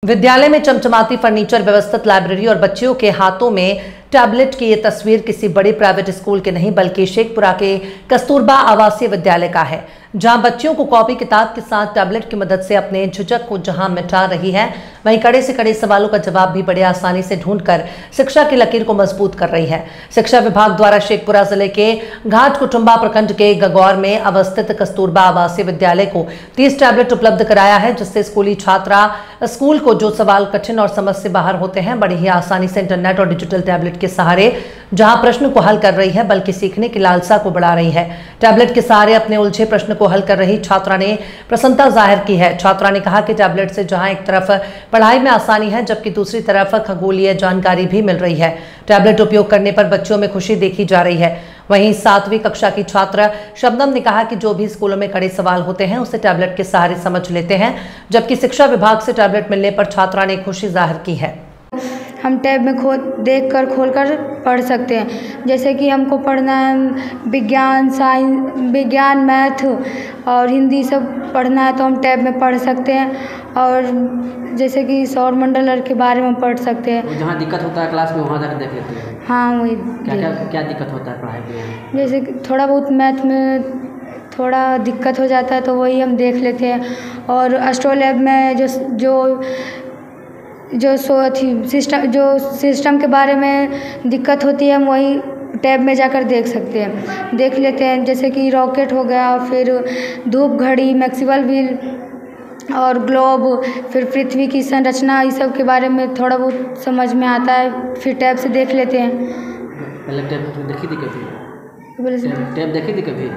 विद्यालय में चमचमाती फर्नीचर व्यवस्थित लाइब्रेरी और बच्चियों के हाथों में टैबलेट की ये तस्वीर किसी बड़े प्राइवेट स्कूल के नहीं बल्कि शेखपुरा के कस्तूरबा आवासीय विद्यालय का है, जहां बच्चियों को कॉपी किताब के साथ टैबलेट की मदद से अपने झिझक को जहां मिटा रही है, वहीं कड़े से कड़े सवालों का जवाब भी बड़े आसानी से ढूंढकर शिक्षा की लकीर को मजबूत कर रही है। शिक्षा विभाग द्वारा शेखपुरा जिले के घाटकुटुंबा प्रखंड के गगौर में अवस्थित कस्तूरबा आवासीय विद्यालय को 30 टैबलेट उपलब्ध कराया है, जिससे स्कूली छात्रा स्कूल को जो सवाल कठिन और समझ से बाहर होते हैं, बड़ी ही आसानी से इंटरनेट और डिजिटल टैबलेट के सहारे जहां प्रश्न को हल कर रही है बल्कि सीखने की लालसा को बढ़ा रही है। टैबलेट के सहारे अपने उलझे प्रश्न को हल कर रही छात्रा ने प्रसन्नता जाहिर की है। छात्रा ने कहा कि टैबलेट से जहां एक तरफ पढ़ाई में आसानी है, जबकि दूसरी तरफ खगोलीय जानकारी भी मिल रही है। टैबलेट उपयोग करने पर बच्चों में खुशी देखी जा रही है। वहीं 7वीं कक्षा की छात्रा शबनम ने कहा कि जो भी स्कूलों में कड़े सवाल होते हैं उसे टैबलेट के सहारे समझ लेते हैं, जबकि शिक्षा विभाग से टैबलेट मिलने पर छात्रा ने खुशी जाहिर की है। हम टैब में खोल कर पढ़ सकते हैं। जैसे कि हमको पढ़ना है विज्ञान, मैथ और हिंदी सब पढ़ना है तो हम टैब में पढ़ सकते हैं। और जैसे कि सौरमंडल के बारे में पढ़ सकते हैं। जहाँ दिक्कत होता है क्लास में वहाँ जाकर देख लेते हैं। हाँ, वही क्या दिक्कत होता है पढ़ाई में? जैसे कि थोड़ा बहुत मैथ में थोड़ा दिक्कत हो जाता है तो वही हम देख लेते हैं। और एस्ट्रोलैब में जो सिस्टम के बारे में दिक्कत होती है, हम वही टैब में जाकर देख लेते हैं। जैसे कि रॉकेट हो गया, फिर धूप घड़ी, मैक्सवेल व्हील और ग्लोब, फिर पृथ्वी की संरचना, इस सब के बारे में थोड़ा बहुत समझ में आता है, फिर टैब से देख लेते हैं। पहले टैब देखी थी कभी? टैब देखी थी कभी?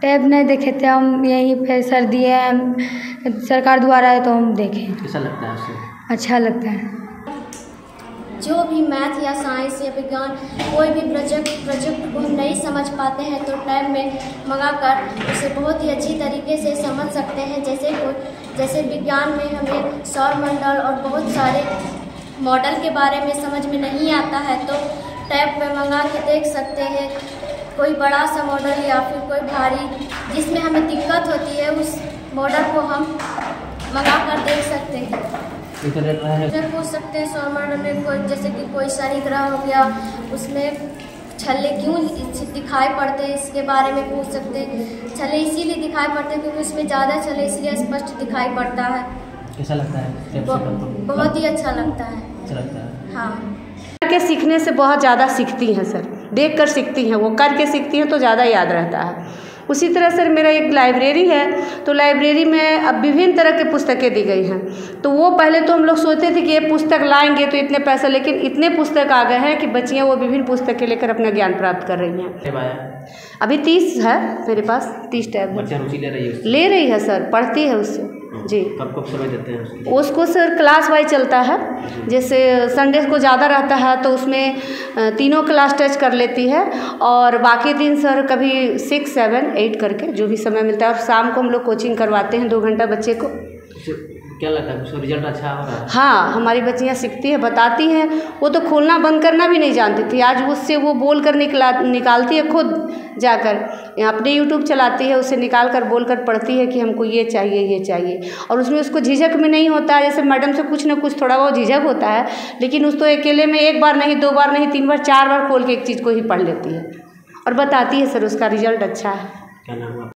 टैब नहीं देखे थे, हम यहीं पे सर दिए हैं, सरकार द्वारा है तो हम देखें। कैसा लगता है उससे? अच्छा लगता है। जो भी मैथ या साइंस या विज्ञान कोई भी प्रोजेक्ट को हम नहीं समझ पाते हैं तो टैब में मंगाकर उसे बहुत ही अच्छी तरीके से समझ सकते हैं। जैसे विज्ञान में हमें सौरमंडल और बहुत सारे मॉडल के बारे में समझ में नहीं आता है तो टैब में मंगा के देख सकते हैं। कोई बड़ा सा मॉडल या फिर कोई भारी जिसमें हमें दिक्कत होती है उस मॉडल को हम मंगा कर देख सकते हैं। पूछ सकते हैं सौरमंडल में जैसे कि कोई शनि ग्रह हो गया, उसमें छल्ले क्यों दिखाई पड़ते हैं इसके बारे में पूछ सकते हैं। छल्ले इसीलिए दिखाई पड़ते हैं क्योंकि उसमें ज़्यादा छल्ले इसलिए स्पष्ट दिखाई पड़ता है। कैसा लगता है? बहुत ही अच्छा लगता है। अच्छा लगता है। हाँ, करके सीखने से बहुत ज़्यादा सीखती हैं सर, देख कर सीखती हैं, वो करके सीखती हैं तो ज़्यादा याद रहता है। उसी तरह सर मेरा एक लाइब्रेरी है तो लाइब्रेरी में अब विभिन्न तरह की पुस्तकें दी गई हैं। तो वो पहले तो हम लोग सोचते थे कि ये पुस्तक लाएंगे तो इतने पैसे, लेकिन इतने पुस्तक आ गए हैं कि बच्चियाँ वो विभिन्न पुस्तकें लेकर अपना ज्ञान प्राप्त कर रही हैं। अभी 30 है मेरे पास, 30 टैब रुचि ले रही है सर, पढ़ती है उससे जी। कब समय देते हैं उसको सर? क्लास वाइज चलता है। जैसे संडे को ज़्यादा रहता है तो उसमें तीनों क्लास टच कर लेती है और बाकी दिन सर कभी 6, 7, 8 करके जो भी समय मिलता है। और शाम को हम लोग कोचिंग करवाते हैं 2 घंटा बच्चे को। क्या लगता है उसका रिजल्ट अच्छा हो रहा है? हाँ, हमारी बच्चियाँ सीखती है, बताती हैं। वो तो खोलना बंद करना भी नहीं जानती थी, आज उससे वो बोल कर निकालती है खुद जाकर। अपने यूट्यूब चलाती है, उसे निकाल कर बोल कर पढ़ती है कि हमको ये चाहिए। और उसमें उसको झिझक में नहीं होता है। जैसे मैडम से कुछ ना कुछ थोड़ा बहुत झिझक होता है, लेकिन उस तो अकेले में 1 बार नहीं, 2 बार नहीं, 3 बार 4 बार खोल के एक चीज़ को ही पढ़ लेती है और बताती है। सर उसका रिजल्ट अच्छा है। क्या नाम है?